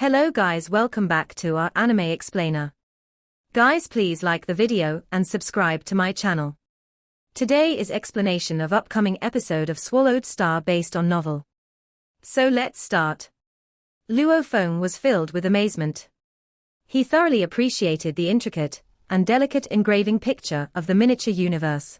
Hello guys, welcome back to our anime explainer. Guys, please like the video and subscribe to my channel. Today is explanation of upcoming episode of Swallowed Star based on novel. So let's start. Luo Feng was filled with amazement. He thoroughly appreciated the intricate and delicate engraving picture of the miniature universe.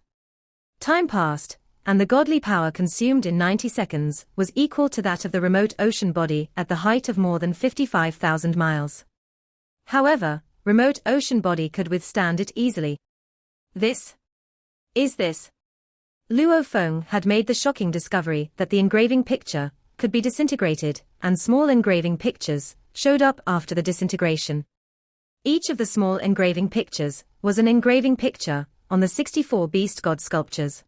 Time passed, and the godly power consumed in 90 seconds was equal to that of the remote ocean body at the height of more than 55,000 miles. However, remote ocean body could withstand it easily. This. Luo Feng had made the shocking discovery that the engraving picture could be disintegrated, and small engraving pictures showed up after the disintegration. Each of the small engraving pictures was an engraving picture on the 64 beast god sculptures.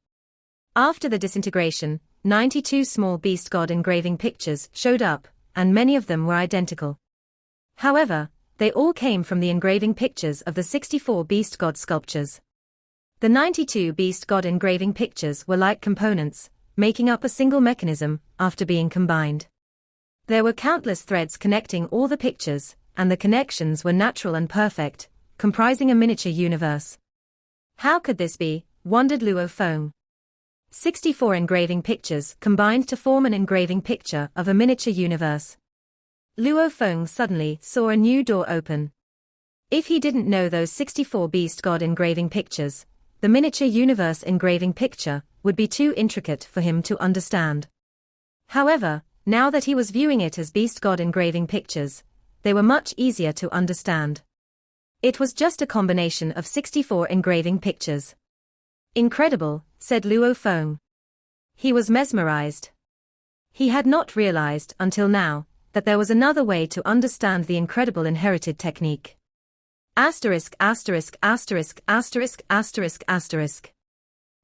After the disintegration, 92 small beast god engraving pictures showed up, and many of them were identical. However, they all came from the engraving pictures of the 64 beast god sculptures. The 92 beast god engraving pictures were like components, making up a single mechanism after being combined. There were countless threads connecting all the pictures, and the connections were natural and perfect, comprising a miniature universe. How could this be, wondered Luo Feng. 64 engraving pictures combined to form an engraving picture of a miniature universe. Luo Feng suddenly saw a new door open. If he didn't know those 64 beast god engraving pictures, the miniature universe engraving picture would be too intricate for him to understand. However, now that he was viewing it as beast god engraving pictures, they were much easier to understand. It was just a combination of 64 engraving pictures. Incredible, said Luo Feng. He was mesmerized. He had not realized until now that there was another way to understand the incredible inherited technique. Asterisk.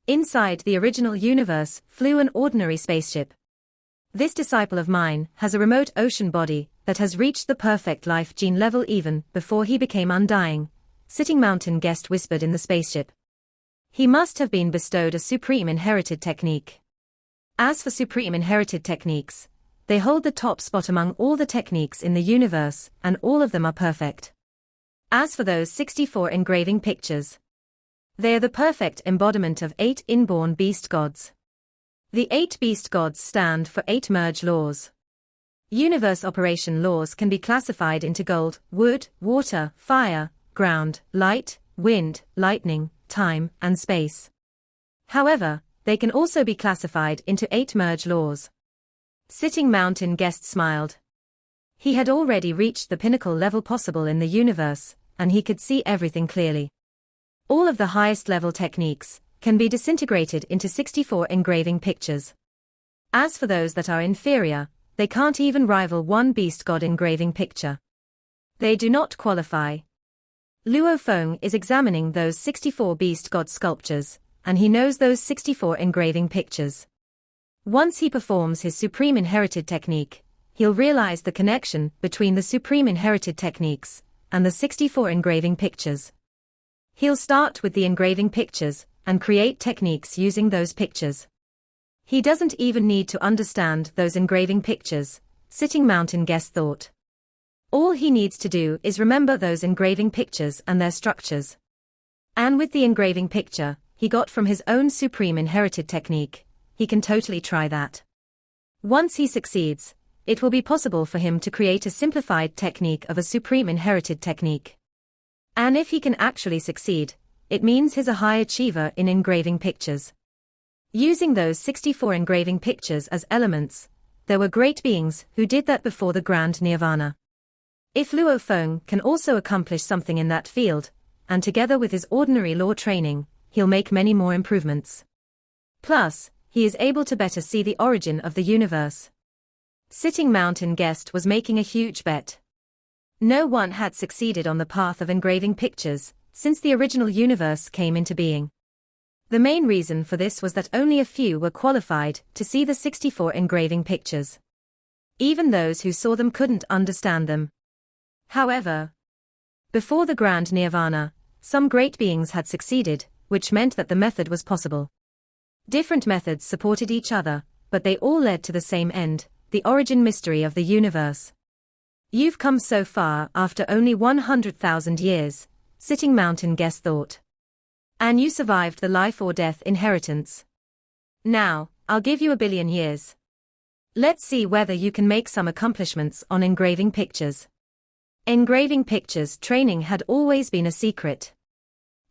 Inside the original universe flew an ordinary spaceship. This disciple of mine has a remote ocean body that has reached the perfect life gene level even before he became undying, Sitting Mountain guest whispered in the spaceship. He must have been bestowed a supreme inherited technique. As for supreme inherited techniques, they hold the top spot among all the techniques in the universe, and all of them are perfect. As for those 64 engraving pictures, they are the perfect embodiment of 8 inborn beast gods. The 8 beast gods stand for 8 merge laws. Universe operation laws can be classified into gold, wood, water, fire, ground, light, wind, lightning, time, and space. However, they can also be classified into 8 merge laws. Sitting Mountain guest smiled. He had already reached the pinnacle level possible in the universe, and he could see everything clearly. All of the highest level techniques can be disintegrated into 64 engraving pictures. As for those that are inferior, they can't even rival one beast god engraving picture. They do not qualify. Luo Feng is examining those 64 beast god sculptures, and he knows those 64 engraving pictures. Once he performs his supreme inherited technique, he'll realize the connection between the supreme inherited techniques and the 64 engraving pictures. He'll start with the engraving pictures and create techniques using those pictures. He doesn't even need to understand those engraving pictures, Sitting Mountain guest thought. All he needs to do is remember those engraving pictures and their structures. And with the engraving picture he got from his own supreme inherited technique, he can totally try that. Once he succeeds, it will be possible for him to create a simplified technique of a supreme inherited technique. And if he can actually succeed, it means he's a high achiever in engraving pictures. Using those 64 engraving pictures as elements, there were great beings who did that before the Grand Nirvana. If Luo Feng can also accomplish something in that field, and together with his ordinary law training, he'll make many more improvements. Plus, he is able to better see the origin of the universe. Sitting Mountain guest was making a huge bet. No one had succeeded on the path of engraving pictures since the original universe came into being. The main reason for this was that only a few were qualified to see the 64 engraving pictures. Even those who saw them couldn't understand them. However, before the Grand Nirvana, some great beings had succeeded, which meant that the method was possible. Different methods supported each other, but they all led to the same end, the origin mystery of the universe. You've come so far after only 100,000 years, Sitting Mountain guest thought. And you survived the life or death inheritance. Now, I'll give you 1 billion years. Let's see whether you can make some accomplishments on engraving pictures. Engraving pictures training had always been a secret.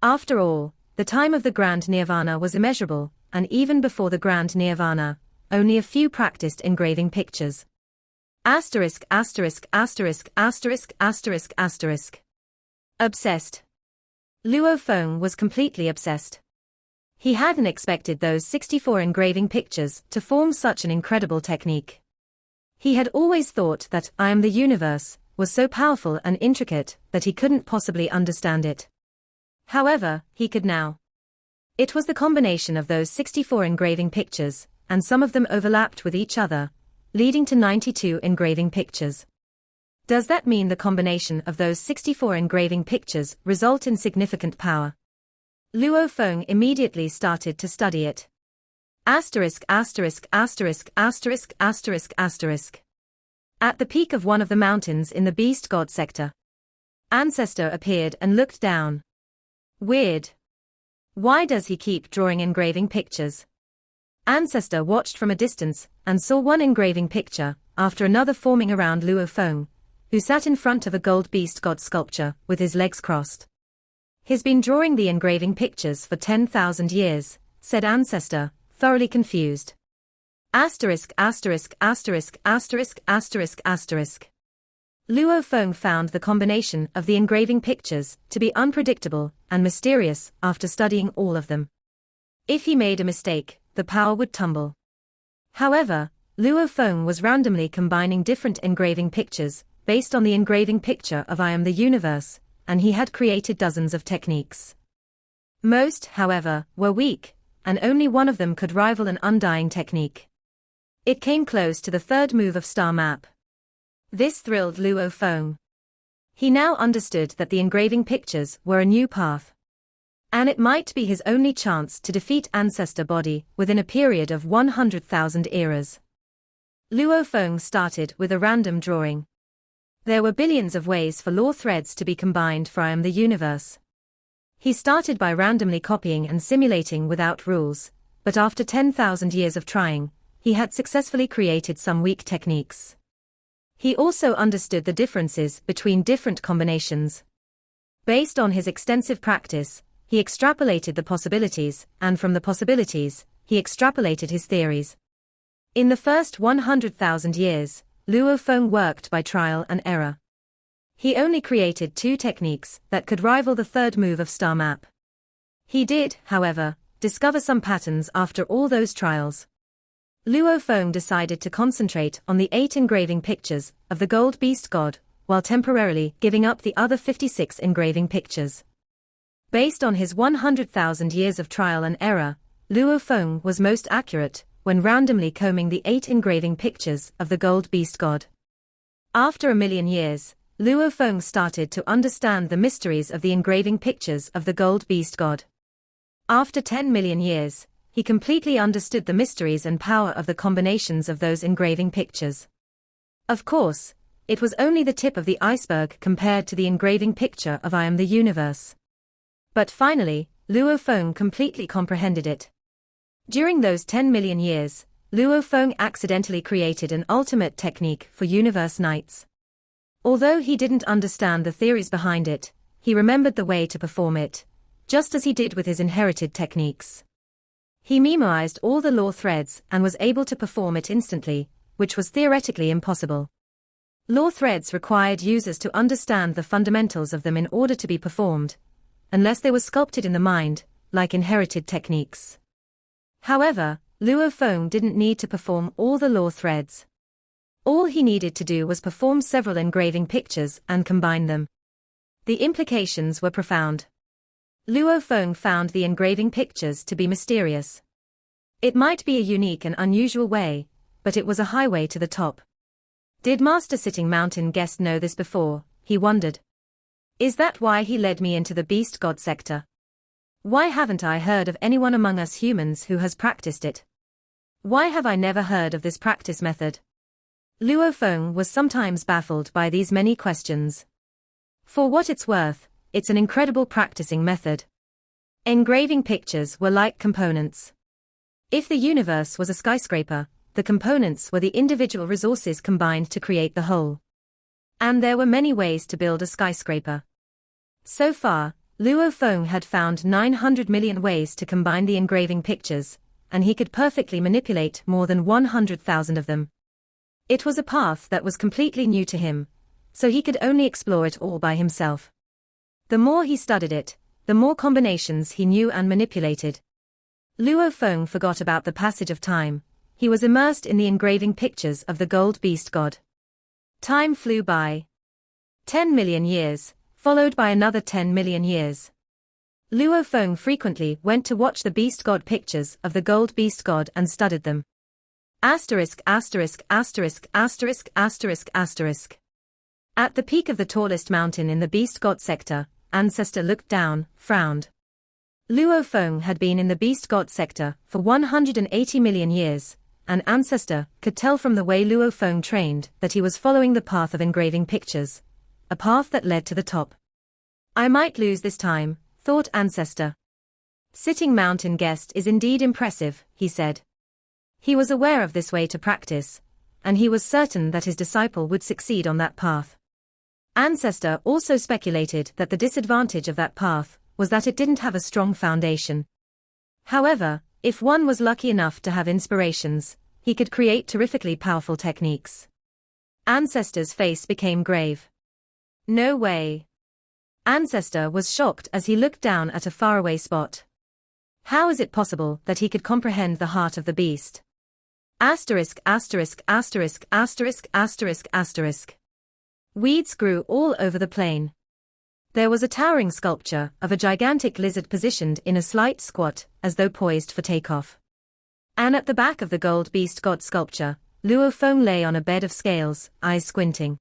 After all, the time of the Grand Nirvana was immeasurable, and even before the Grand Nirvana, only a few practiced engraving pictures. Asterisk asterisk asterisk asterisk asterisk asterisk. Obsessed. Luo Feng was completely obsessed. He hadn't expected those 64 engraving pictures to form such an incredible technique. He had always thought that I am the universe was so powerful and intricate that he couldn't possibly understand it. However, he could now. It was the combination of those 64 engraving pictures, and some of them overlapped with each other, leading to 92 engraving pictures. Does that mean the combination of those 64 engraving pictures result in significant power? Luo Feng immediately started to study it. Asterisk asterisk asterisk asterisk asterisk asterisk. At the peak of one of the mountains in the Beast God sector, Ancestor appeared and looked down. Weird. Why does he keep drawing engraving pictures? Ancestor watched from a distance and saw one engraving picture after another forming around Luo Feng, who sat in front of a gold Beast God sculpture with his legs crossed. He's been drawing the engraving pictures for 10,000 years, said Ancestor, thoroughly confused. Asterisk asterisk asterisk asterisk asterisk asterisk. Luo Feng found the combination of the engraving pictures to be unpredictable and mysterious after studying all of them. If he made a mistake, the power would tumble. However, Luo Feng was randomly combining different engraving pictures based on the engraving picture of I Am the Universe, and he had created dozens of techniques. Most, however, were weak, and only one of them could rival an undying technique. It came close to the third move of Star Map. This thrilled Luo Feng. He now understood that the engraving pictures were a new path. And it might be his only chance to defeat Ancestor Body within a period of 100,000 eras. Luo Feng started with a random drawing. There were billions of ways for law threads to be combined for I Am the Universe. He started by randomly copying and simulating without rules, but after 10,000 years of trying, he had successfully created some weak techniques. He also understood the differences between different combinations. Based on his extensive practice, he extrapolated the possibilities, and from the possibilities, he extrapolated his theories. In the first 100,000 years, Luo Feng worked by trial and error. He only created 2 techniques that could rival the third move of Star Map. He did, however, discover some patterns after all those trials. Luo Feng decided to concentrate on the 8 engraving pictures of the Gold Beast God, while temporarily giving up the other 56 engraving pictures. Based on his 100,000 years of trial and error, Luo Feng was most accurate when randomly combing the 8 engraving pictures of the Gold Beast God. After 1,000,000 years, Luo Feng started to understand the mysteries of the engraving pictures of the Gold Beast God. After 10 million years, he completely understood the mysteries and power of the combinations of those engraving pictures. Of course, it was only the tip of the iceberg compared to the engraving picture of I Am the Universe. But finally, Luo Feng completely comprehended it. During those 10 million years, Luo Feng accidentally created an ultimate technique for Universe Knights. Although he didn't understand the theories behind it, he remembered the way to perform it, just as he did with his inherited techniques. He memorized all the law threads and was able to perform it instantly, which was theoretically impossible. Law threads required users to understand the fundamentals of them in order to be performed, unless they were sculpted in the mind, like inherited techniques. However, Luo Feng didn't need to perform all the law threads. All he needed to do was perform several engraving pictures and combine them. The implications were profound. Luo Feng found the engraving pictures to be mysterious. It might be a unique and unusual way, but it was a highway to the top. Did Master Sitting Mountain guest know this before, he wondered. Is that why he led me into the Beast God sector? Why haven't I heard of anyone among us humans who has practiced it? Why have I never heard of this practice method? Luo Feng was sometimes baffled by these many questions. For what it's worth, it's an incredible practicing method. Engraving pictures were like components. If the universe was a skyscraper, the components were the individual resources combined to create the whole. And there were many ways to build a skyscraper. So far, Luo Feng had found 900 million ways to combine the engraving pictures, and he could perfectly manipulate more than 100,000 of them. It was a path that was completely new to him, so he could only explore it all by himself. The more he studied it, the more combinations he knew and manipulated. Luo Feng forgot about the passage of time. He was immersed in the engraving pictures of the gold beast god. Time flew by. 10 million years, followed by another 10 million years. Luo Feng frequently went to watch the beast god pictures of the gold beast god and studied them. Asterisk asterisk asterisk asterisk asterisk asterisk. At the peak of the tallest mountain in the beast god sector, Ancestor looked down, frowned. Luo Feng had been in the beast god sector for 180 million years, and Ancestor could tell from the way Luo Feng trained that he was following the path of engraving pictures, a path that led to the top. I might lose this time, thought Ancestor. Sitting mountain guest is indeed impressive, he said. He was aware of this way to practice, and he was certain that his disciple would succeed on that path. Ancestor also speculated that the disadvantage of that path was that it didn't have a strong foundation. However, if one was lucky enough to have inspirations, he could create terrifically powerful techniques. Ancestor's face became grave. No way. Ancestor was shocked as he looked down at a faraway spot. How is it possible that he could comprehend the heart of the beast? Asterisk asterisk asterisk asterisk asterisk asterisk. Weeds grew all over the plain. There was a towering sculpture of a gigantic lizard positioned in a slight squat, as though poised for takeoff. And at the back of the gold beast god sculpture, Luo Feng lay on a bed of scales, eyes squinting.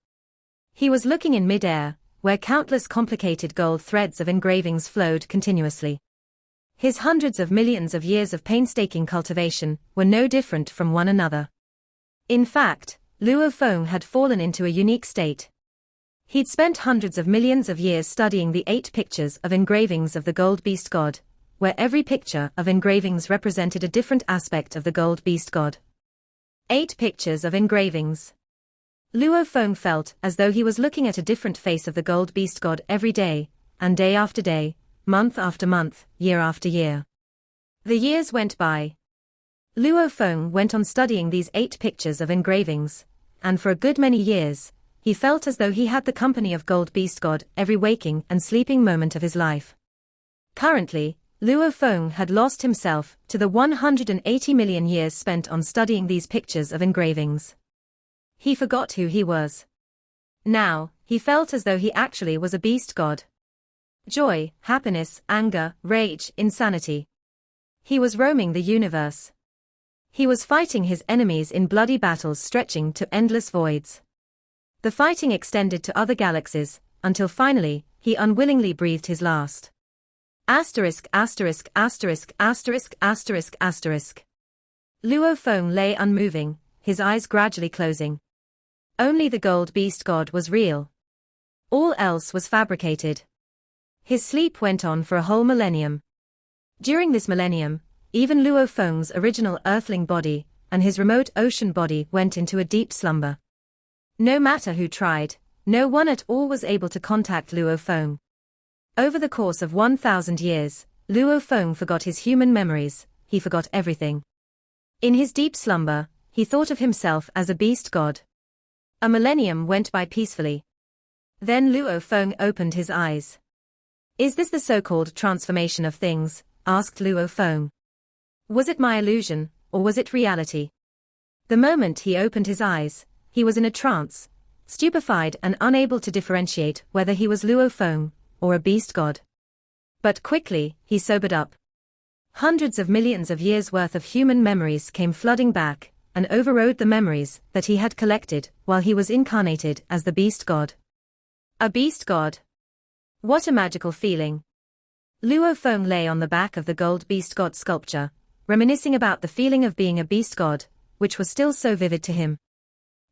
He was looking in mid-air, where countless complicated gold threads of engravings flowed continuously. His hundreds of millions of years of painstaking cultivation were no different from one another. In fact, Luo Feng had fallen into a unique state. He'd spent hundreds of millions of years studying the 8 pictures of engravings of the gold beast god, where every picture of engravings represented a different aspect of the gold beast god. 8 pictures of engravings. Luo Feng felt as though he was looking at a different face of the gold beast god every day, and day after day, month after month, year after year. The years went by. Luo Feng went on studying these 8 pictures of engravings, and for a good many years, he felt as though he had the company of gold beast god every waking and sleeping moment of his life. Currently, Luo Feng had lost himself to the 180 million years spent on studying these pictures of engravings. He forgot who he was. Now, he felt as though he actually was a beast god. Joy, happiness, anger, rage, insanity. He was roaming the universe. He was fighting his enemies in bloody battles stretching to endless voids. The fighting extended to other galaxies, until finally, he unwillingly breathed his last. Asterisk asterisk asterisk asterisk asterisk asterisk. Luo Feng lay unmoving, his eyes gradually closing. Only the gold beast god was real. All else was fabricated. His sleep went on for a whole millennium. During this millennium, even Luo Feng's original earthling body and his remote ocean body went into a deep slumber. No matter who tried, no one at all was able to contact Luo Feng. Over the course of 1,000 years, Luo Feng forgot his human memories, he forgot everything. In his deep slumber, he thought of himself as a beast god. A millennium went by peacefully. Then Luo Feng opened his eyes. Is this the so-called transformation of things? Asked Luo Feng. Was it my illusion, or was it reality? The moment he opened his eyes, he was in a trance, stupefied and unable to differentiate whether he was Luo Feng or a beast god. But quickly, he sobered up. Hundreds of millions of years' worth of human memories came flooding back, and overrode the memories that he had collected while he was incarnated as the beast god. A beast god. What a magical feeling. Luo Feng lay on the back of the gold beast god sculpture, reminiscing about the feeling of being a beast god, which was still so vivid to him.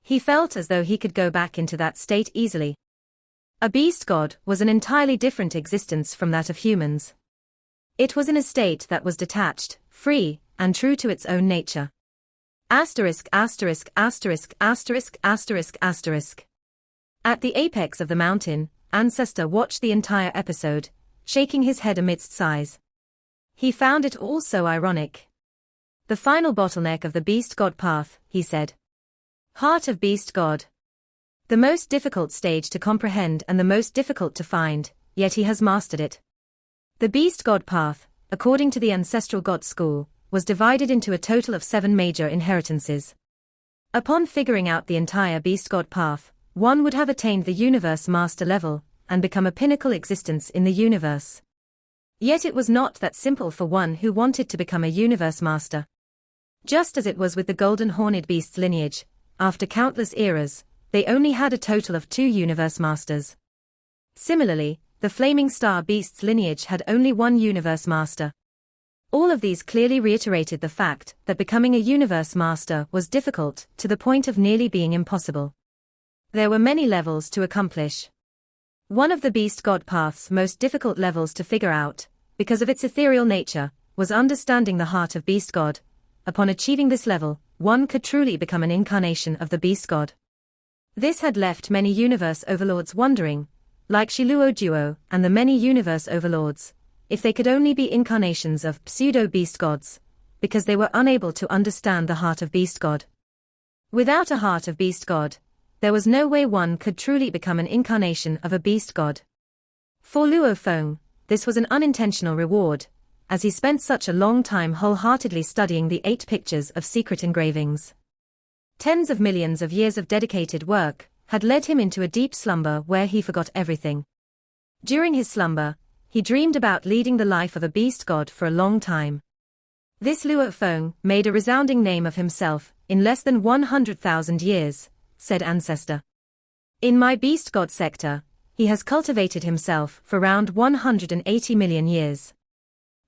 He felt as though he could go back into that state easily. A beast god was an entirely different existence from that of humans. It was in a state that was detached, free, and true to its own nature. Asterisk asterisk asterisk asterisk asterisk asterisk. At the apex of the mountain, Ancestor watched the entire episode, shaking his head amidst sighs. He found it all so ironic. The final bottleneck of the beast god path, he said. Heart of beast god. The most difficult stage to comprehend and the most difficult to find, yet he has mastered it. The beast god path, according to the ancestral god school, was divided into a total of 7 major inheritances. Upon figuring out the entire beast god path, one would have attained the universe master level, and become a pinnacle existence in the universe. Yet it was not that simple for one who wanted to become a universe master. Just as it was with the golden horned beast's lineage, after countless eras, they only had a total of 2 universe masters. Similarly, the flaming star beast's lineage had only 1 universe master. All of these clearly reiterated the fact that becoming a universe master was difficult to the point of nearly being impossible. There were many levels to accomplish. One of the beast god path's most difficult levels to figure out, because of its ethereal nature, was understanding the heart of beast god. Upon achieving this level, one could truly become an incarnation of the beast god. This had left many universe overlords wondering, like Shiluo Duo and the many universe overlords, if they could only be incarnations of pseudo-beast gods, because they were unable to understand the heart of beast god. Without a heart of beast god, there was no way one could truly become an incarnation of a beast god. For Luo Feng, this was an unintentional reward, as he spent such a long time wholeheartedly studying the 8 pictures of secret engravings. Tens of millions of years of dedicated work had led him into a deep slumber where he forgot everything. During his slumber, he dreamed about leading the life of a beast god for a long time. This Luo Feng made a resounding name of himself in less than 100,000 years, said Ancestor. In my beast god sector, he has cultivated himself for around 180 million years.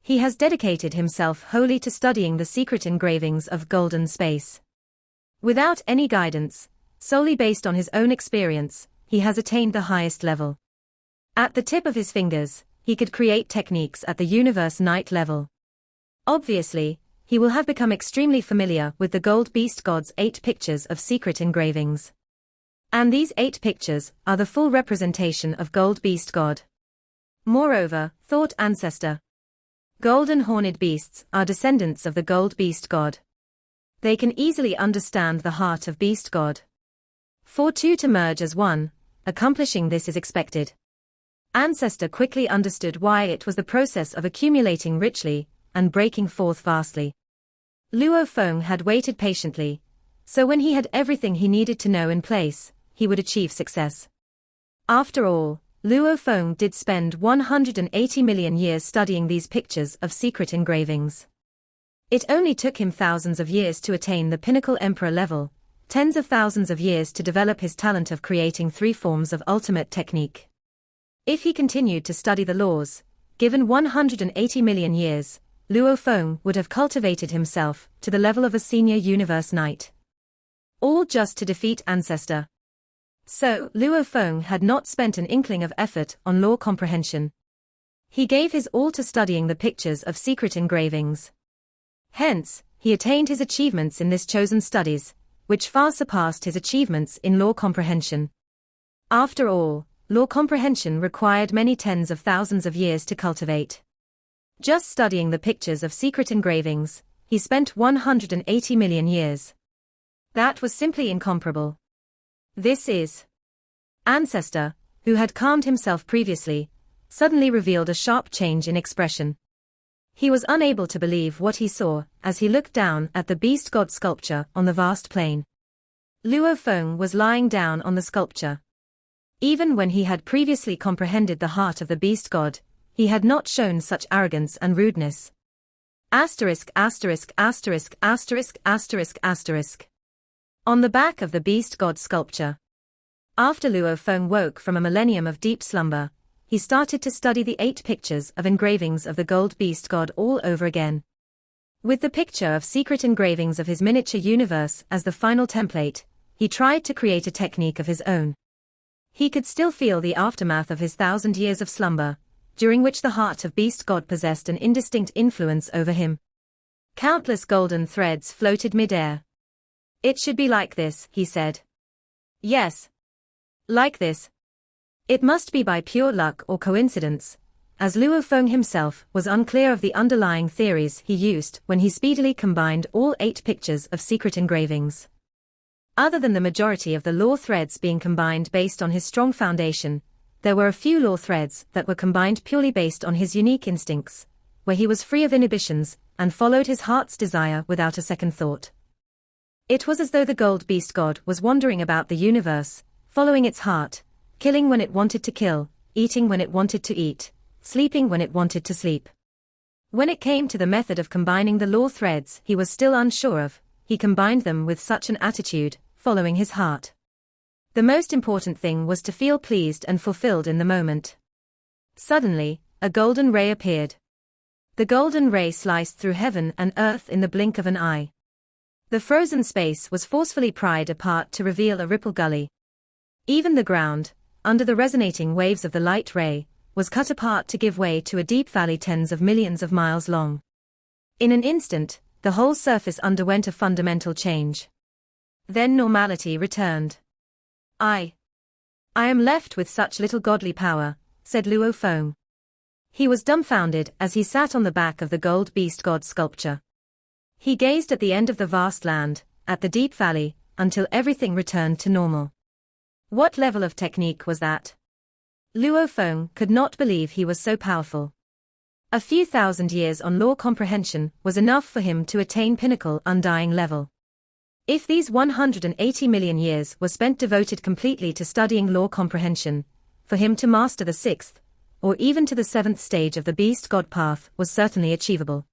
He has dedicated himself wholly to studying the secret engravings of golden space. Without any guidance, solely based on his own experience, he has attained the highest level. At the tip of his fingers, he could create techniques at the universe night level. Obviously, he will have become extremely familiar with the gold beast god's 8 pictures of secret engravings. And these 8 pictures are the full representation of gold beast god. Moreover, thought Ancestor, golden horned beasts are descendants of the gold beast god. They can easily understand the heart of beast god. For 2 to merge as one, accomplishing this is expected. Ancestor quickly understood why it was the process of accumulating richly and breaking forth vastly. Luo Feng had waited patiently, so when he had everything he needed to know in place, he would achieve success. After all, Luo Feng did spend 180 million years studying these pictures of secret engravings. It only took him thousands of years to attain the pinnacle emperor level, tens of thousands of years to develop his talent of creating 3 forms of ultimate technique. If he continued to study the laws, given 180 million years, Luo Feng would have cultivated himself to the level of a senior universe knight. All just to defeat Ancestor. So, Luo Feng had not spent an inkling of effort on law comprehension. He gave his all to studying the pictures of secret engravings. Hence, he attained his achievements in this chosen studies, which far surpassed his achievements in law comprehension. After all, law comprehension required many tens of thousands of years to cultivate. Just studying the pictures of secret engravings, he spent 180 million years. That was simply incomparable. This is. Ancestor, who had calmed himself previously, suddenly revealed a sharp change in expression. He was unable to believe what he saw as he looked down at the beast god sculpture on the vast plain. Luo Feng was lying down on the sculpture. Even when he had previously comprehended the heart of the beast god, he had not shown such arrogance and rudeness. Asterisk asterisk asterisk asterisk asterisk asterisk. On the back of the beast god sculpture. After Luo Feng woke from a millennium of deep slumber, he started to study the 8 pictures of engravings of the gold beast god all over again. With the picture of secret engravings of his miniature universe as the final template, he tried to create a technique of his own. He could still feel the aftermath of his 1,000 years of slumber, during which the heart of beast god possessed an indistinct influence over him. Countless golden threads floated mid-air. "It should be like this," he said. "Yes. Like this. It must be by pure luck or coincidence," as Luo Feng himself was unclear of the underlying theories he used when he speedily combined all 8 pictures of secret engravings. Other than the majority of the lore threads being combined based on his strong foundation, there were a few lore threads that were combined purely based on his unique instincts, where he was free of inhibitions and followed his heart's desire without a second thought. It was as though the gold beast god was wandering about the universe, following its heart, killing when it wanted to kill, eating when it wanted to eat, sleeping when it wanted to sleep. When it came to the method of combining the lore threads he was still unsure of, he combined them with such an attitude, following his heart. The most important thing was to feel pleased and fulfilled in the moment. Suddenly, a golden ray appeared. The golden ray sliced through heaven and earth in the blink of an eye. The frozen space was forcefully pried apart to reveal a ripple gully. Even the ground, under the resonating waves of the light ray, was cut apart to give way to a deep valley tens of millions of miles long. In an instant, the whole surface underwent a fundamental change. Then normality returned. I am left with such little godly power," said Luo Feng. He was dumbfounded as he sat on the back of the gold beast god sculpture. He gazed at the end of the vast land, at the deep valley, until everything returned to normal. What level of technique was that? Luo Feng could not believe he was so powerful. A few thousand years on lore comprehension was enough for him to attain pinnacle undying level. If these 180 million years were spent devoted completely to studying lore comprehension, for him to master the 6th, or even to the 7th stage of the beast god path was certainly achievable.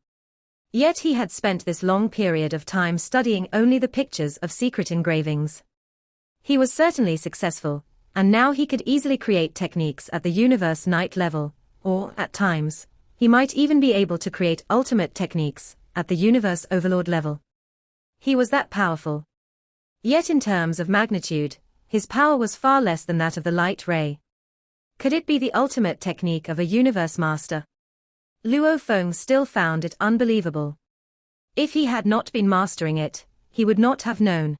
Yet he had spent this long period of time studying only the pictures of secret engravings. He was certainly successful, and now he could easily create techniques at the universe night level, or, at times, he might even be able to create ultimate techniques at the universe overlord level. He was that powerful. Yet in terms of magnitude, his power was far less than that of the light ray. Could it be the ultimate technique of a universe master? Luo Feng still found it unbelievable. If he had not been mastering it, he would not have known.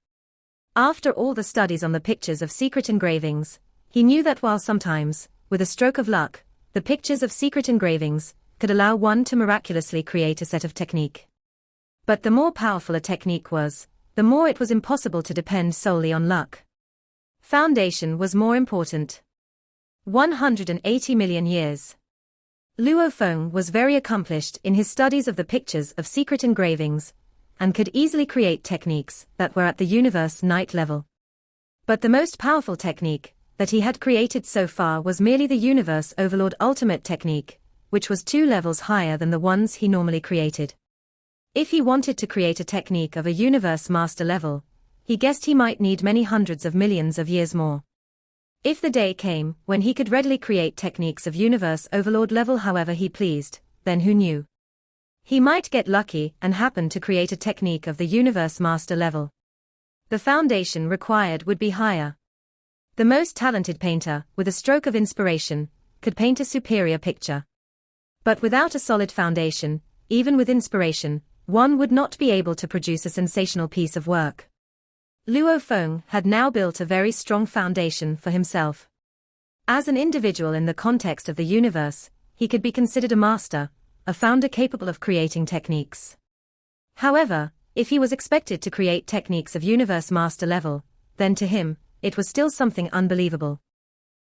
After all the studies on the pictures of secret engravings, he knew that while sometimes, with a stroke of luck, the pictures of secret engravings could allow one to miraculously create a set of technique. But the more powerful a technique was, the more it was impossible to depend solely on luck. Foundation was more important. 180 million years. Luo Feng was very accomplished in his studies of the pictures of secret engravings, and could easily create techniques that were at the universe night level. But the most powerful technique that he had created so far was merely the universe overlord ultimate technique, which was 2 levels higher than the ones he normally created. If he wanted to create a technique of a universe master level, he guessed he might need many hundreds of millions of years more. If the day came when he could readily create techniques of universe overlord level however he pleased, then who knew? He might get lucky and happen to create a technique of the universe master level. The foundation required would be higher. The most talented painter, with a stroke of inspiration, could paint a superior picture. But without a solid foundation, even with inspiration, one would not be able to produce a sensational piece of work. Luo Feng had now built a very strong foundation for himself. As an individual in the context of the universe, he could be considered a master, a founder capable of creating techniques. However, if he was expected to create techniques of universe master level, then to him, it was still something unbelievable.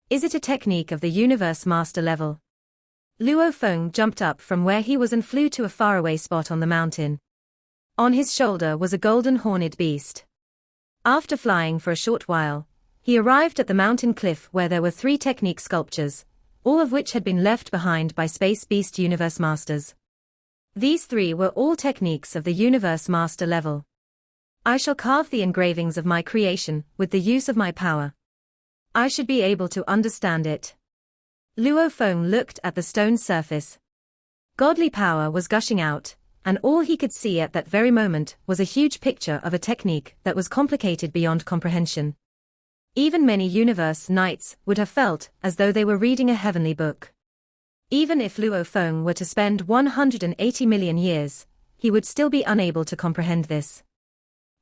Is it a technique of the universe master level? Luo Feng jumped up from where he was and flew to a faraway spot on the mountain. On his shoulder was a golden horned beast. After flying for a short while, he arrived at the mountain cliff where there were 3 technique sculptures, all of which had been left behind by Space Beast Universe Masters. These 3 were all techniques of the Universe Master level. I shall carve the engravings of my creation with the use of my power. I should be able to understand it. Luo Feng looked at the stone surface. Godly power was gushing out, and all he could see at that very moment was a huge picture of a technique that was complicated beyond comprehension. Even many universe knights would have felt as though they were reading a heavenly book. Even if Luo Feng were to spend 180 million years, he would still be unable to comprehend this.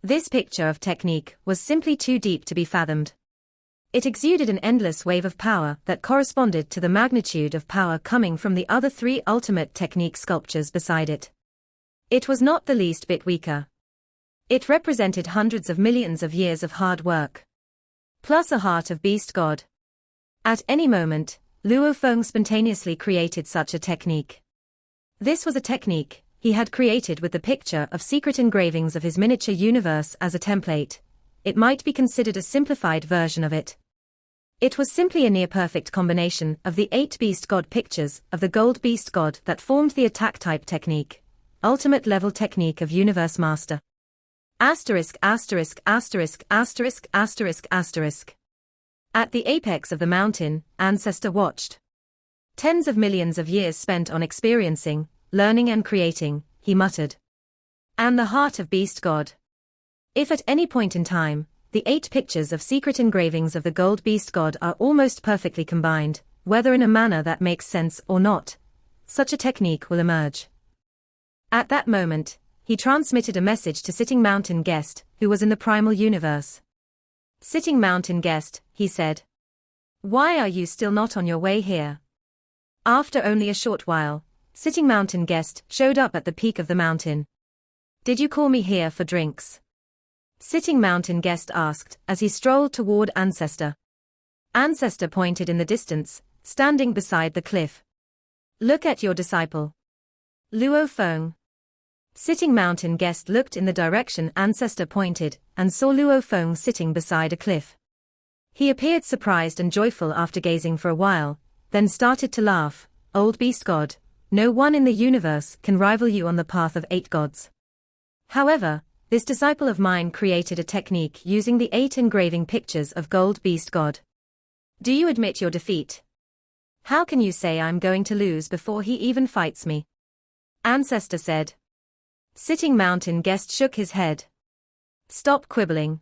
This picture of technique was simply too deep to be fathomed. It exuded an endless wave of power that corresponded to the magnitude of power coming from the other three ultimate technique sculptures beside it. It was not the least bit weaker. It represented hundreds of millions of years of hard work, plus a heart of beast god. At any moment, Luo Feng spontaneously created such a technique. This was a technique he had created with the picture of secret engravings of his miniature universe as a template. It might be considered a simplified version of it. It was simply a near-perfect combination of the 8 beast god pictures of the gold beast god that formed the attack type technique, ultimate level technique of Universe Master. Asterisk asterisk asterisk asterisk asterisk asterisk. At the apex of the mountain, Ancestor watched. Tens of millions of years spent on experiencing, learning and creating, he muttered. And the heart of beast god. If at any point in time, the 8 pictures of secret engravings of the gold beast god are almost perfectly combined, whether in a manner that makes sense or not, such a technique will emerge. At that moment, he transmitted a message to Sitting Mountain Guest, who was in the primal universe. Sitting Mountain Guest, he said. Why are you still not on your way here? After only a short while, Sitting Mountain Guest showed up at the peak of the mountain. Did you call me here for drinks? Sitting Mountain Guest asked as he strolled toward Ancestor. Ancestor pointed in the distance, standing beside the cliff. Look at your disciple. Luo Feng. Sitting Mountain Guest looked in the direction Ancestor pointed, and saw Luo Feng sitting beside a cliff. He appeared surprised and joyful after gazing for a while, then started to laugh. Old beast god, no one in the universe can rival you on the path of 8 gods. However, this disciple of mine created a technique using the 8 engraving pictures of gold beast god. Do you admit your defeat? How can you say I'm going to lose before he even fights me? Ancestor said. Sitting Mountain Guest shook his head. Stop quibbling.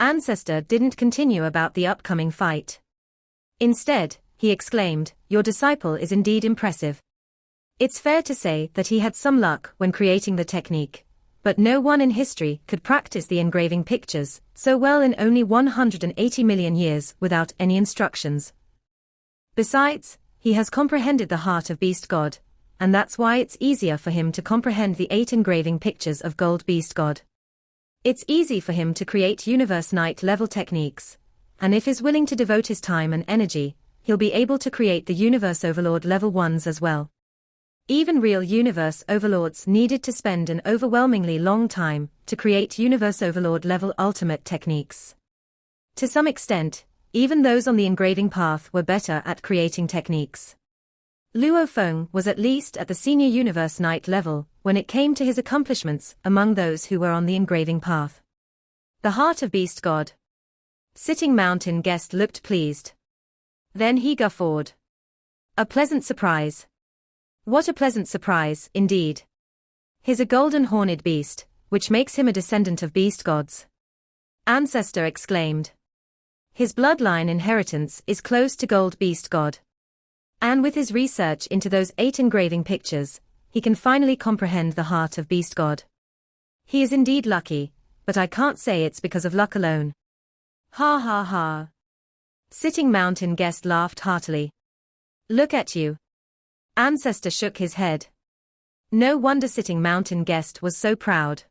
Ancestor didn't continue about the upcoming fight. Instead, he exclaimed, your disciple is indeed impressive. It's fair to say that he had some luck when creating the technique, but no one in history could practice the engraving pictures so well in only 180 million years without any instructions. Besides, he has comprehended the heart of beast god, and that's why it's easier for him to comprehend the 8 engraving pictures of gold beast god. It's easy for him to create universe knight level techniques, and if he's willing to devote his time and energy, he'll be able to create the universe overlord level ones as well. Even real universe overlords needed to spend an overwhelmingly long time to create universe overlord level ultimate techniques. To some extent, even those on the engraving path were better at creating techniques. Luo Feng was at least at the senior universe knight level when it came to his accomplishments among those who were on the engraving path. The heart of beast god. Sitting Mountain Guest looked pleased. Then he guffawed. A pleasant surprise. What a pleasant surprise, indeed. He's a golden horned beast, which makes him a descendant of beast gods. Ancestor exclaimed. His bloodline inheritance is close to gold beast god. And with his research into those 8 engraving pictures, he can finally comprehend the heart of beast god. He is indeed lucky, but I can't say it's because of luck alone. Ha ha ha. Sitting Mountain Guest laughed heartily. Look at you. Ancestor shook his head. No wonder Sitting Mountain Guest was so proud.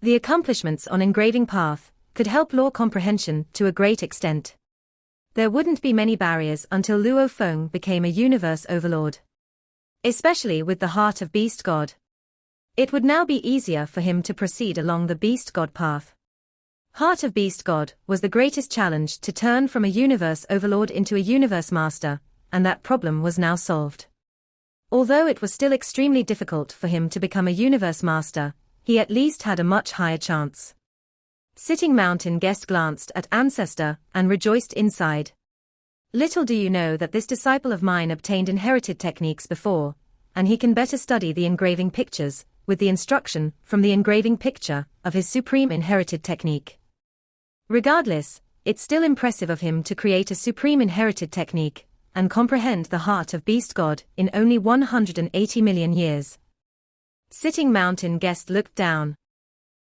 The accomplishments on engraving path could help lore comprehension to a great extent. There wouldn't be many barriers until Luo Feng became a universe overlord. Especially with the heart of beast god. It would now be easier for him to proceed along the beast god path. Heart of beast god was the greatest challenge to turn from a universe overlord into a universe master, and that problem was now solved. Although it was still extremely difficult for him to become a universe master, he at least had a much higher chance. Sitting Mountain Guest glanced at Ancestor and rejoiced inside. Little do you know that this disciple of mine obtained inherited techniques before, and he can better study the engraving pictures, with the instruction from the engraving picture of his supreme inherited technique. Regardless, it's still impressive of him to create a supreme inherited technique and comprehend the heart of Beast God in only 180 million years. Sitting mountain guest looked down.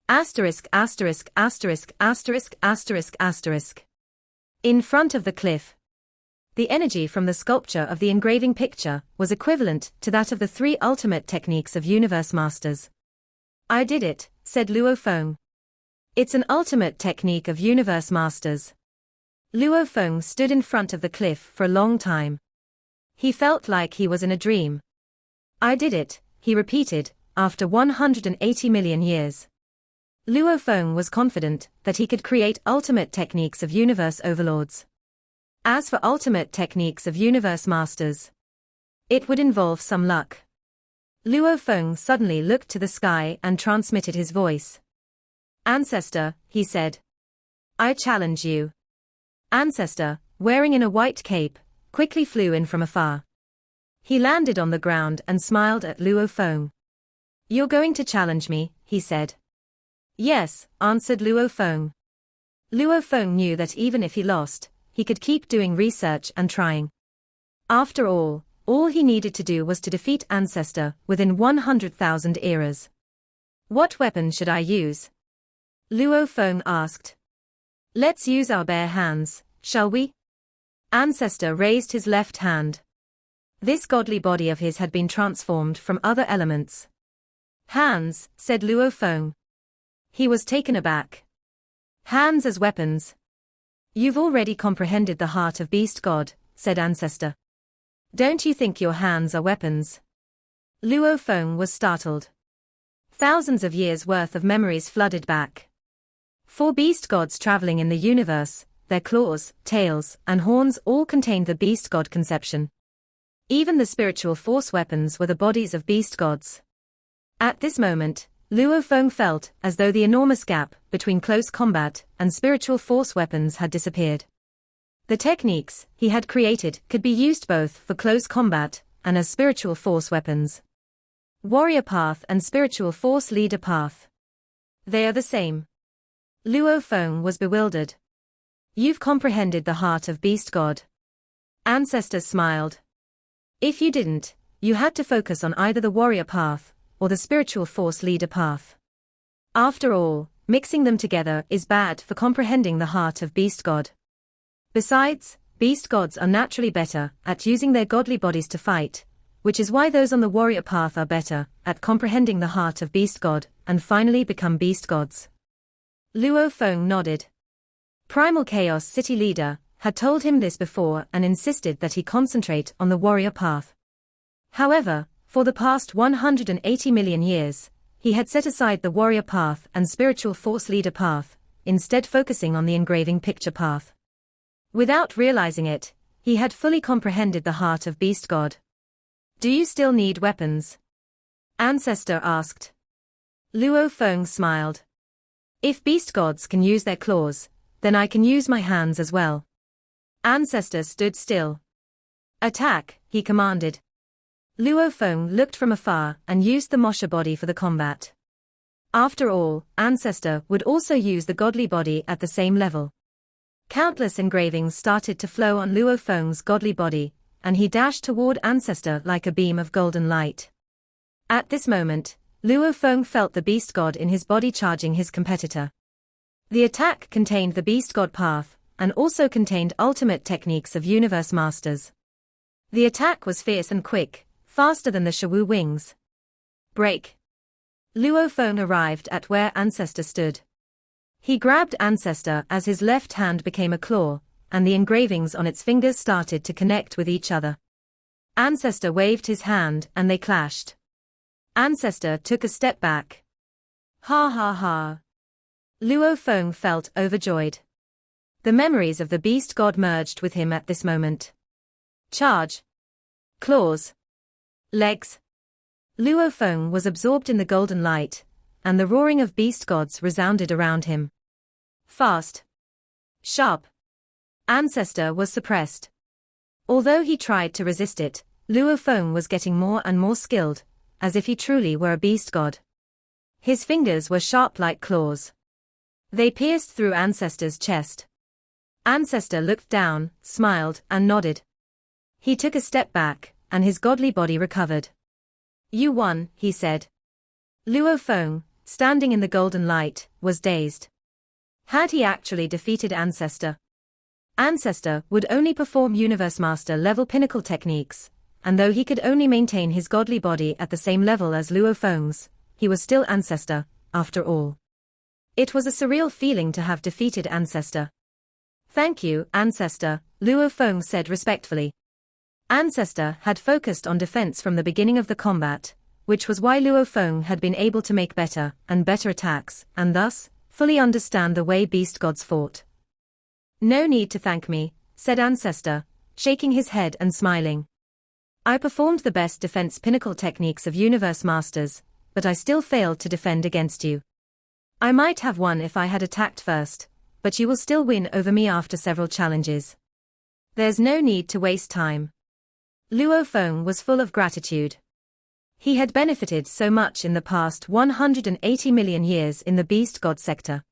Asterisk asterisk asterisk asterisk asterisk asterisk. In front of the cliff. The energy from the sculpture of the engraving picture was equivalent to that of the 3 ultimate techniques of Universe Masters. I did it, said Luo Feng. It's an ultimate technique of Universe Masters. Luo Feng stood in front of the cliff for a long time. He felt like he was in a dream. I did it, he repeated, after 180 million years. Luo Feng was confident that he could create ultimate techniques of Universe Overlords. As for ultimate techniques of Universe Masters, it would involve some luck. Luo Feng suddenly looked to the sky and transmitted his voice. Ancestor, he said. I challenge you. Ancestor, wearing in a white cape, quickly flew in from afar. He landed on the ground and smiled at Luo Feng. You're going to challenge me, he said. Yes, answered Luo Feng. Luo Feng knew that even if he lost, he could keep doing research and trying. After all he needed to do was to defeat Ancestor within 100,000 eras. What weapon should I use? Luo Feng asked. Let's use our bare hands, shall we? Ancestor raised his left hand. This godly body of his had been transformed from other elements. Hands, said Luo Feng. He was taken aback. Hands as weapons. You've already comprehended the heart of Beast God, said Ancestor. Don't you think your hands are weapons? Luo Feng was startled. Thousands of years' worth of memories flooded back. 4 beast gods traveling in the universe, their claws, tails, and horns all contained the beast god conception. Even the spiritual force weapons were the bodies of beast gods. At this moment, Luo Feng felt as though the enormous gap between close combat and spiritual force weapons had disappeared. The techniques he had created could be used both for close combat and as spiritual force weapons. Warrior path and spiritual force leader path. They are the same. Luo Feng was bewildered. You've comprehended the heart of Beast God. Ancestor smiled. If you didn't, you had to focus on either the warrior path or the spiritual force leader path. After all, mixing them together is bad for comprehending the heart of Beast God. Besides, beast gods are naturally better at using their godly bodies to fight, which is why those on the warrior path are better at comprehending the heart of Beast God and finally become beast gods. Luo Feng nodded. Primal Chaos City leader had told him this before and insisted that he concentrate on the warrior path. However, for the past 180 million years, he had set aside the warrior path and spiritual force leader path, instead focusing on the engraving picture path. Without realizing it, he had fully comprehended the heart of Beast God. Do you still need weapons? Ancestor asked. Luo Feng smiled. If beast gods can use their claws, then I can use my hands as well. Ancestor stood still. Attack, he commanded. Luo Feng looked from afar and used the Mosha body for the combat. After all, Ancestor would also use the godly body at the same level. Countless engravings started to flow on Luo Feng's godly body, and he dashed toward Ancestor like a beam of golden light. At this moment, Luo Feng felt the beast god in his body charging his competitor. The attack contained the beast god path, and also contained ultimate techniques of Universe Masters. The attack was fierce and quick, faster than the Shawu wings. Break. Luo Feng arrived at where Ancestor stood. He grabbed Ancestor as his left hand became a claw, and the engravings on its fingers started to connect with each other. Ancestor waved his hand and they clashed. Ancestor took a step back. Ha ha ha. Luo Feng felt overjoyed. The memories of the beast god merged with him at this moment. Charge. Claws. Legs. Luo Feng was absorbed in the golden light, and the roaring of beast gods resounded around him. Fast. Sharp. Ancestor was suppressed. Although he tried to resist it, Luo Feng was getting more and more skilled, as if he truly were a beast god. His fingers were sharp like claws. They pierced through Ancestor's chest. Ancestor looked down, smiled, and nodded. He took a step back, and his godly body recovered. "You won," he said. Luo Feng, standing in the golden light, was dazed. Had he actually defeated Ancestor? Ancestor would only perform Universe Master level pinnacle techniques, and though he could only maintain his godly body at the same level as Luo Feng's, he was still Ancestor, after all. It was a surreal feeling to have defeated Ancestor. "Thank you, Ancestor," Luo Feng said respectfully. Ancestor had focused on defense from the beginning of the combat, which was why Luo Feng had been able to make better and better attacks, and thus, fully understand the way beast gods fought. "No need to thank me," said Ancestor, shaking his head and smiling. "I performed the best defense pinnacle techniques of Universe Masters, but I still failed to defend against you. I might have won if I had attacked first, but you will still win over me after several challenges. There's no need to waste time." Luo Feng was full of gratitude. He had benefited so much in the past 180 million years in the Beast God sector.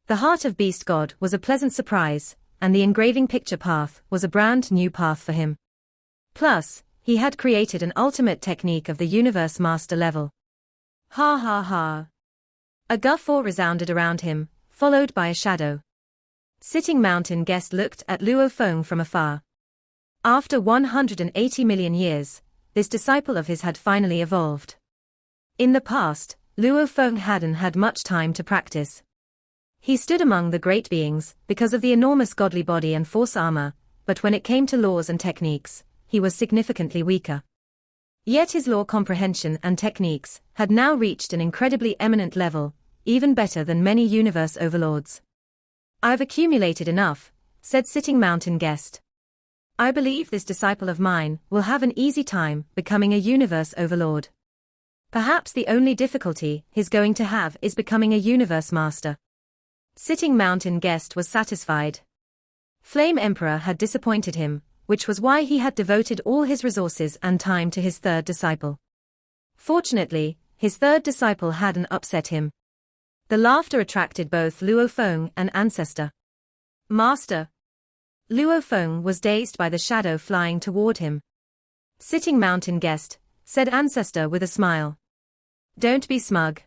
The Heart of Beast God was a pleasant surprise, and the engraving picture path was a brand new path for him. Plus, he had created an ultimate technique of the Universe Master level. Ha ha ha. A guffaw resounded around him, followed by a shadow. Sitting Mountain Guest looked at Luo Feng from afar. After 180 million years, this disciple of his had finally evolved. In the past, Luo Feng hadn't had much time to practice. He stood among the great beings because of the enormous godly body and force armor, but when it came to laws and techniques, he was significantly weaker. Yet his law comprehension and techniques had now reached an incredibly eminent level, even better than many universe overlords. "I've accumulated enough," said Sitting Mountain Guest. "I believe this disciple of mine will have an easy time becoming a universe overlord. Perhaps the only difficulty he's going to have is becoming a universe master." Sitting Mountain Guest was satisfied. Flame Emperor had disappointed him, which was why he had devoted all his resources and time to his third disciple. Fortunately, his third disciple hadn't upset him. The laughter attracted both Luo Feng and Ancestor. "Master." Luo Feng was dazed by the shadow flying toward him. "Sitting Mountain Guest," said Ancestor with a smile. "Don't be smug.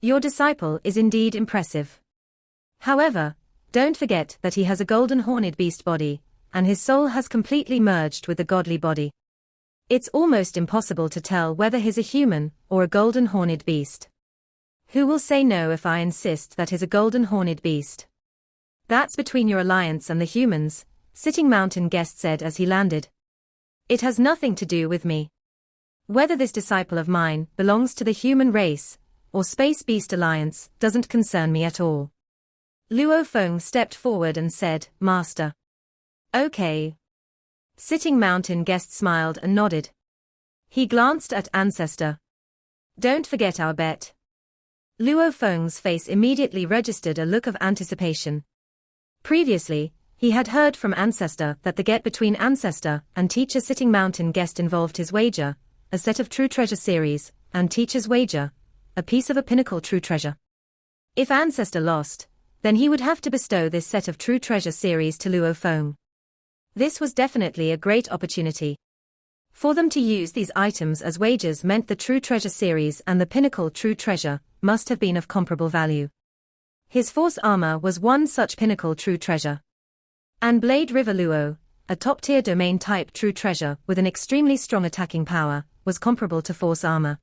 Your disciple is indeed impressive. However, don't forget that he has a golden horned beast body, and his soul has completely merged with the godly body. It's almost impossible to tell whether he's a human or a golden horned beast. Who will say no if I insist that he's a golden horned beast? That's between your alliance and the humans," Sitting Mountain Guest said as he landed. "It has nothing to do with me. Whether this disciple of mine belongs to the human race or Space Beast Alliance doesn't concern me at all." Luo Feng stepped forward and said, "Master." "Okay." Sitting Mountain Guest smiled and nodded. He glanced at Ancestor. "Don't forget our bet." Luo Feng's face immediately registered a look of anticipation. Previously, he had heard from Ancestor that the get between Ancestor and Teacher Sitting Mountain Guest involved his wager, a set of True Treasure series, and Teacher's wager, a piece of a pinnacle true treasure. If Ancestor lost, then he would have to bestow this set of True Treasure series to Luo Feng. This was definitely a great opportunity. For them to use these items as wagers meant the True Treasure series and the pinnacle True Treasure must have been of comparable value. His force armor was one such pinnacle true treasure. And Blade River Luo, a top-tier domain-type true treasure with an extremely strong attacking power, was comparable to force armor.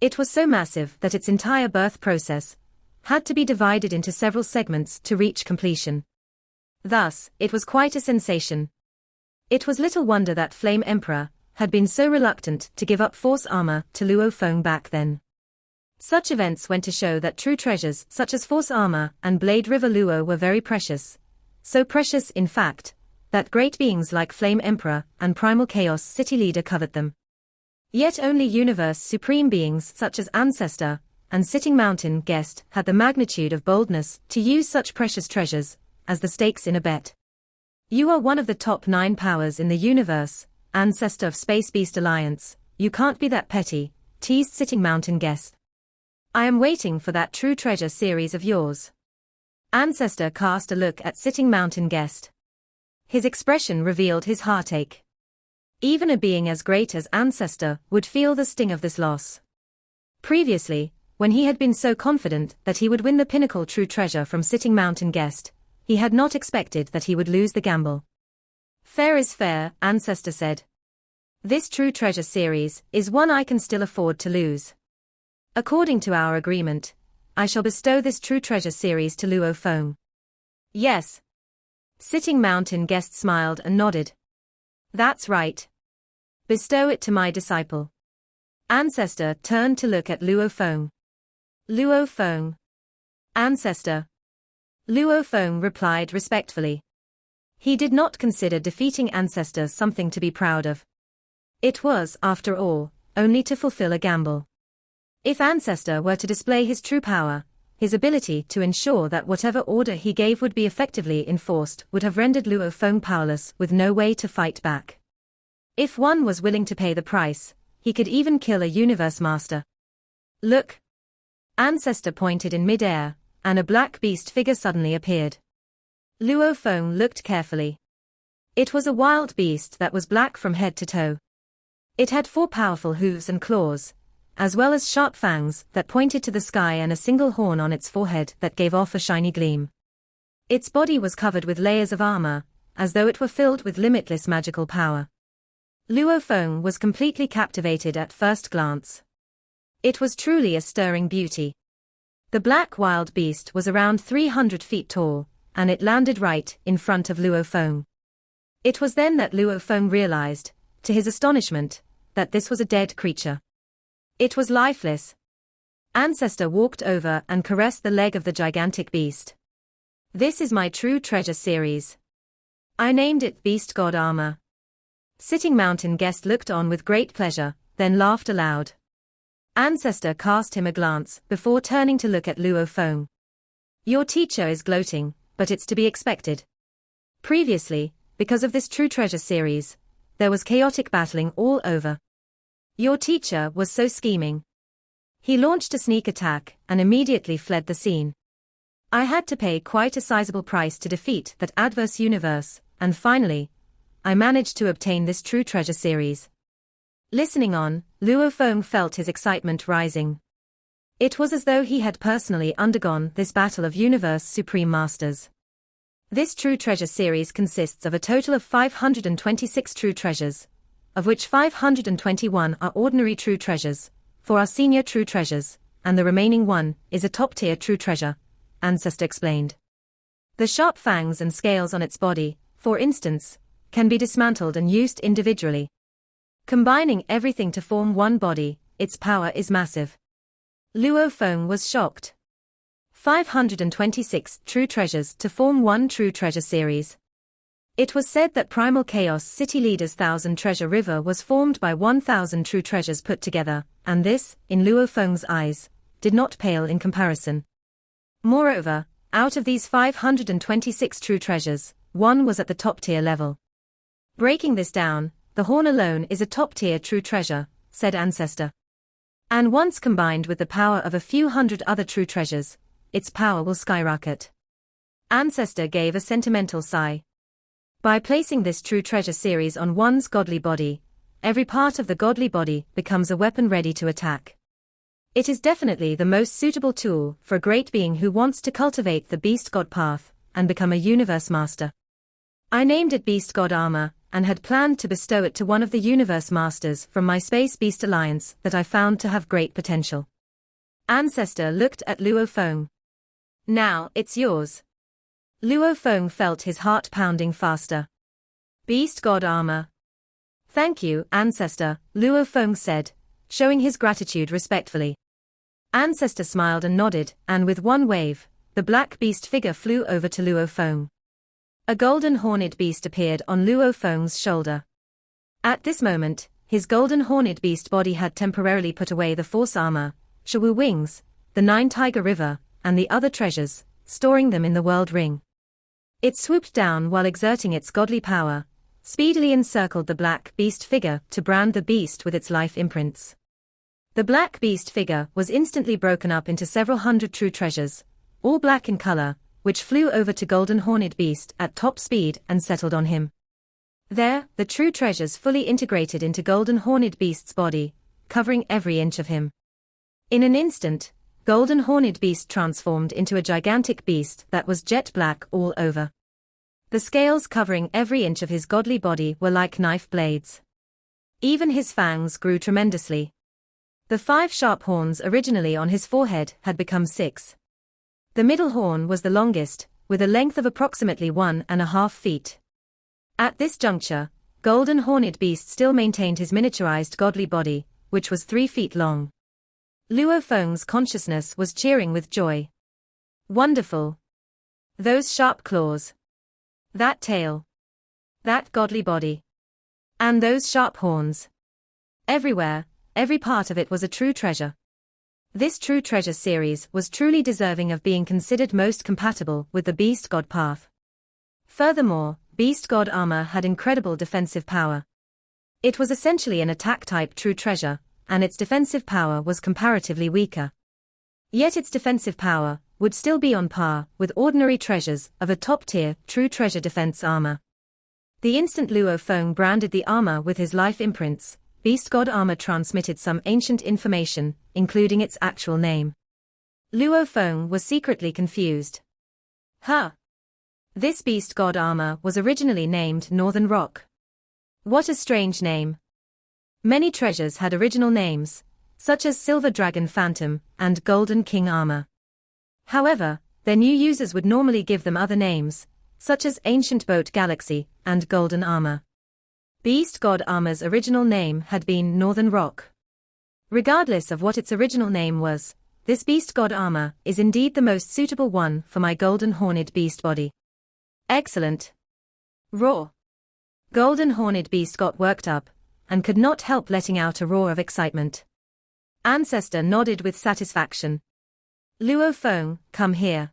It was so massive that its entire birth process had to be divided into several segments to reach completion. Thus, it was quite a sensation. It was little wonder that Flame Emperor had been so reluctant to give up force armor to Luo Feng back then. Such events went to show that true treasures such as force armor and Blade River Luo were very precious. So precious, in fact, that great beings like Flame Emperor and Primal Chaos City Leader coveted them. Yet only universe supreme beings such as Ancestor and Sitting Mountain Guest had the magnitude of boldness to use such precious treasures as the stakes in a bet. "You are one of the top 9 powers in the universe, Ancestor of Space Beast Alliance. You can't be that petty," teased Sitting Mountain Guest. I am waiting for that true treasure series of yours. Ancestor cast a look at sitting mountain guest. His expression revealed his heartache. Even a being as great as Ancestor would feel the sting of this loss. Previously, when he had been so confident that he would win the pinnacle true treasure from sitting mountain guest, he had not expected that he would lose the gamble. Fair is fair, Ancestor said. This true treasure series is one I can still afford to lose. According to our agreement, I shall bestow this true treasure series to Luo Feng. Yes. Sitting mountain guest smiled and nodded. That's right. Bestow it to my disciple. Ancestor turned to look at Luo Feng. Luo Feng. Ancestor. Luo Feng replied respectfully. He did not consider defeating Ancestor something to be proud of. It was, after all, only to fulfill a gamble. If Ancestor were to display his true power, his ability to ensure that whatever order he gave would be effectively enforced would have rendered Luo Feng powerless with no way to fight back. If one was willing to pay the price, he could even kill a universe master. Look! Ancestor pointed in mid-air, and a black beast figure suddenly appeared. Luo Feng looked carefully. It was a wild beast that was black from head to toe. It had 4 powerful hooves and claws, as well as sharp fangs that pointed to the sky and a single horn on its forehead that gave off a shiny gleam. Its body was covered with layers of armor, as though it were filled with limitless magical power. Luo Feng was completely captivated at first glance. It was truly a stirring beauty. The black wild beast was around 300 feet tall, and it landed right in front of Luo Feng. It was then that Luo Feng realized, to his astonishment, that this was a dead creature. It was lifeless. Ancestor walked over and caressed the leg of the gigantic beast. This is my true treasure series. I named it Beast God Armor. Sitting mountain guest looked on with great pleasure, then laughed aloud. Ancestor cast him a glance before turning to look at Luo Feng. Your teacher is gloating, but it's to be expected. Previously, because of this true treasure series, there was chaotic battling all over. Your teacher was so scheming. He launched a sneak attack and immediately fled the scene. I had to pay quite a sizable price to defeat that adverse universe, and finally, I managed to obtain this true treasure series. Listening on, Luo Feng felt his excitement rising. It was as though he had personally undergone this battle of universe supreme masters. This true treasure series consists of a total of 526 true treasures, of which 521 are ordinary true treasures, 4 are senior true treasures, and the remaining 1 is a top-tier true treasure, Ancestor explained. The sharp fangs and scales on its body, for instance, can be dismantled and used individually. Combining everything to form one body, its power is massive. Luo Feng was shocked. 526 true treasures to form one true treasure series. It was said that Primal Chaos City Leader's 1,000 treasure river was formed by 1,000 true treasures put together, and this, in Luo Feng's eyes, did not pale in comparison. Moreover, out of these 526 true treasures, 1 was at the top-tier level. Breaking this down, the horn alone is a top-tier true treasure, said Ancestor. And once combined with the power of a few hundred other true treasures, its power will skyrocket. Ancestor gave a sentimental sigh. By placing this true treasure series on one's godly body, every part of the godly body becomes a weapon ready to attack. It is definitely the most suitable tool for a great being who wants to cultivate the Beast God path and become a universe master. I named it Beast God Armor, and had planned to bestow it to one of the universe masters from my Space Beast Alliance that I found to have great potential. Ancestor looked at Luo Feng. Now, it's yours. Luo Feng felt his heart pounding faster. Beast God Armor. Thank you, Ancestor, Luo Feng said, showing his gratitude respectfully. Ancestor smiled and nodded, and with one wave, the black beast figure flew over to Luo Feng. A golden horned beast appeared on Luo Feng's shoulder. At this moment, his golden horned beast body had temporarily put away the force armor, Shawu wings, the 9 Tiger River, and the other treasures, storing them in the world ring. It swooped down while exerting its godly power, speedily encircled the black beast figure to brand the beast with its life imprints. The black beast figure was instantly broken up into several hundred true treasures, all black in color, which flew over to Golden Horned Beast at top speed and settled on him. There, the true treasures fully integrated into Golden Horned Beast's body, covering every inch of him. In an instant, Golden Horned Beast transformed into a gigantic beast that was jet black all over. The scales covering every inch of his godly body were like knife blades. Even his fangs grew tremendously. The 5 sharp horns originally on his forehead had become 6. The middle horn was the longest, with a length of approximately 1.5 feet. At this juncture, Golden Horned Beast still maintained his miniaturized godly body, which was 3 feet long. Luo Feng's consciousness was cheering with joy. Wonderful! Those sharp claws. That tail. That godly body. And those sharp horns. Everywhere, every part of it was a true treasure. This true treasure series was truly deserving of being considered most compatible with the Beast God path. Furthermore, Beast God armor had incredible defensive power. It was essentially an attack-type true treasure, and its defensive power was comparatively weaker. Yet its defensive power would still be on par with ordinary treasures of a top-tier true treasure defense armor. The instant Luo Feng branded the armor with his life imprints, Beast God armor transmitted some ancient information, including its actual name. Luo Feng was secretly confused. Huh! This Beast God armor was originally named Northern Rock. What a strange name. Many treasures had original names, such as Silver Dragon Phantom and Golden King armor. However, their new users would normally give them other names, such as Ancient Boat Galaxy and Golden Armor. Beast God armor's original name had been Northern Rock. Regardless of what its original name was, this Beast God armor is indeed the most suitable one for my Golden Horned Beast body. Excellent. Roar. Golden Horned Beast got worked up, and could not help letting out a roar of excitement. Ancestor nodded with satisfaction. Luo Feng, come here.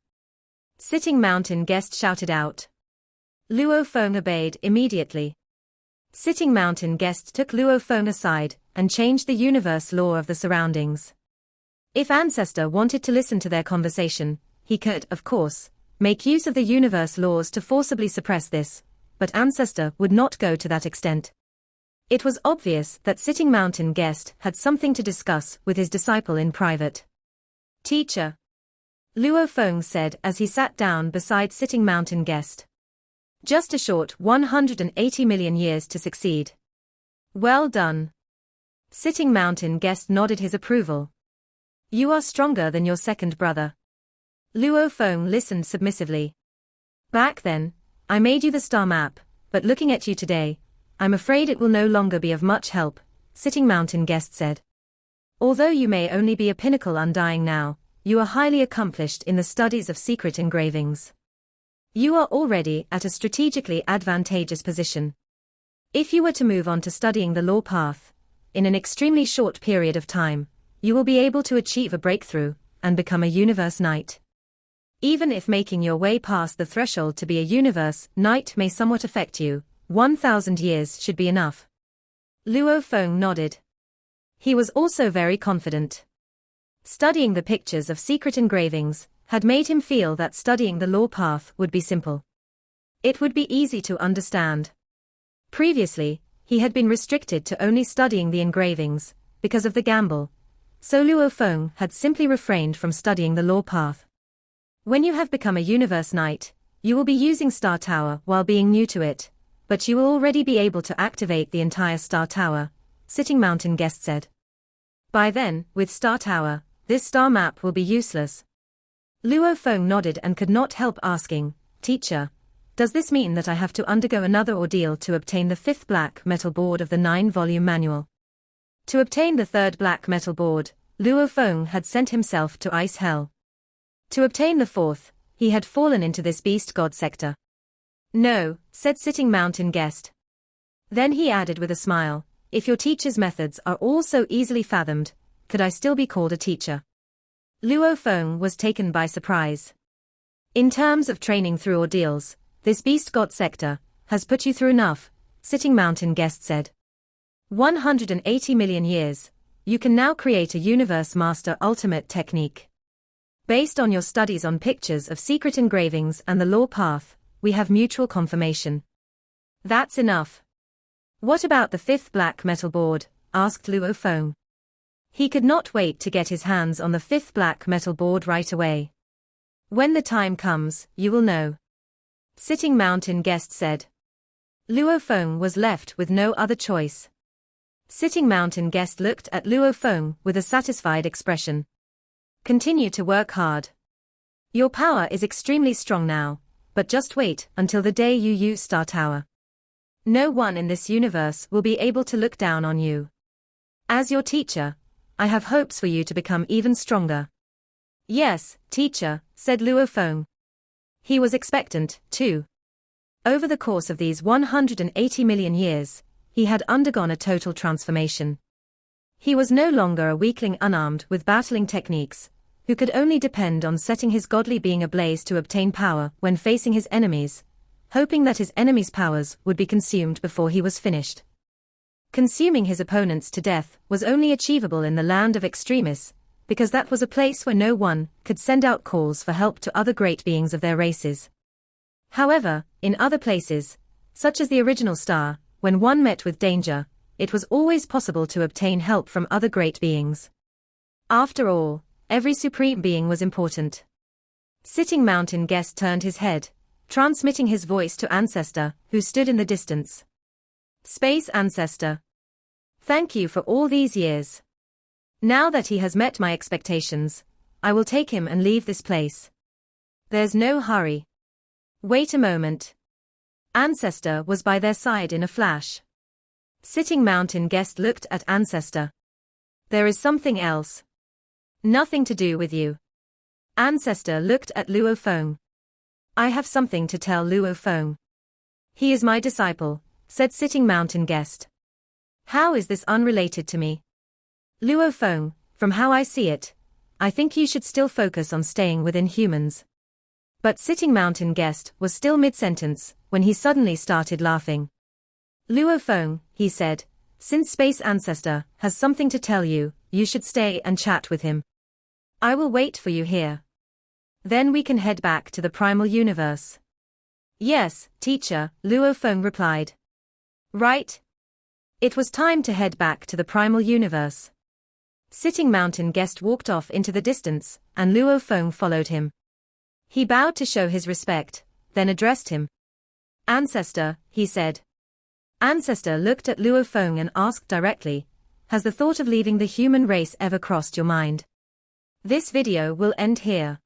Sitting Mountain Guest shouted out. Luo Feng obeyed immediately. Sitting Mountain Guest took Luo Feng aside and changed the universe law of the surroundings. If Ancestor wanted to listen to their conversation, he could, of course, make use of the universe laws to forcibly suppress this, but Ancestor would not go to that extent. It was obvious that Sitting Mountain Guest had something to discuss with his disciple in private. Teacher. Luo Feng said as he sat down beside Sitting Mountain Guest. Just a short 180 million years to succeed. Well done. Sitting Mountain Guest nodded his approval. You are stronger than your second brother. Luo Feng listened submissively. Back then, I made you the star map, but looking at you today, I'm afraid it will no longer be of much help, Sitting Mountain Guest said. Although you may only be a pinnacle undying now, you are highly accomplished in the studies of secret engravings. You are already at a strategically advantageous position. If you were to move on to studying the law path, in an extremely short period of time, you will be able to achieve a breakthrough and become a universe knight. Even if making your way past the threshold to be a universe knight may somewhat affect you, 1,000 years should be enough. Luo Feng nodded. He was also very confident. Studying the pictures of secret engravings had made him feel that studying the law path would be simple. It would be easy to understand. Previously, he had been restricted to only studying the engravings, because of the gamble, so Luo Feng had simply refrained from studying the law path. When you have become a universe knight, you will be using Star Tower while being new to it, but you will already be able to activate the entire Star Tower, Sitting Mountain Guest said. By then, with Star Tower, this star map will be useless. Luo Feng nodded and could not help asking, Teacher, does this mean that I have to undergo another ordeal to obtain the 5th black metal board of the 9-volume manual? To obtain the 3rd black metal board, Luo Feng had sent himself to Ice Hell. To obtain the 4th, he had fallen into this Beast God sector. No, said Sitting Mountain Guest. Then he added with a smile, if your teacher's methods are all so easily fathomed, could I still be called a teacher? Luo Feng was taken by surprise. In terms of training through ordeals, this Beast God sector has put you through enough, Sitting Mountain Guest said. 180 million years, You can now create a Universe Master Ultimate technique. Based on your studies on pictures of secret engravings and the law path, we have mutual confirmation. That's enough. What about the fifth black metal board? Asked Luo Feng. He could not wait to get his hands on the fifth black metal board right away. When the time comes, you will know. Sitting Mountain Guest said. Luo Feng was left with no other choice. Sitting Mountain Guest looked at Luo Feng with a satisfied expression. Continue to work hard. Your power is extremely strong now, but just wait until the day you use Star Tower. No one in this universe will be able to look down on you. As your teacher, I have hopes for you to become even stronger. Yes, teacher, said Luo Feng. He was expectant, too. Over the course of these 180 million years, he had undergone a total transformation. He was no longer a weakling unarmed with battling techniques, who could only depend on setting his godly being ablaze to obtain power when facing his enemies, hoping that his enemies' powers would be consumed before he was finished. Consuming his opponents to death was only achievable in the land of extremis, because that was a place where no one could send out calls for help to other great beings of their races. However, in other places, such as the original star, when one met with danger, it was always possible to obtain help from other great beings. After all, every supreme being was important. Sitting Mountain Guest turned his head, transmitting his voice to Ancestor, who stood in the distance. Space Ancestor. Thank you for all these years. Now that he has met my expectations, I will take him and leave this place. There's no hurry. Wait a moment. Ancestor was by their side in a flash. Sitting Mountain Guest looked at Ancestor. There is something else. Nothing to do with you. Ancestor looked at Luo Feng. I have something to tell Luo Feng. He is my disciple, said Sitting Mountain Guest. How is this unrelated to me? Luo Feng, from how I see it, I think you should still focus on staying within humans. But Sitting Mountain Guest was still mid-sentence, when he suddenly started laughing. Luo Feng, he said, since Space Ancestor has something to tell you, you should stay and chat with him. I will wait for you here. Then we can head back to the primal universe. Yes, teacher, Luo Feng replied. Right. It was time to head back to the primal universe. Sitting Mountain Guest walked off into the distance, and Luo Feng followed him. He bowed to show his respect, then addressed him. Ancestor, he said. Ancestor looked at Luo Feng and asked directly, has the thought of leaving the human race ever crossed your mind? This video will end here.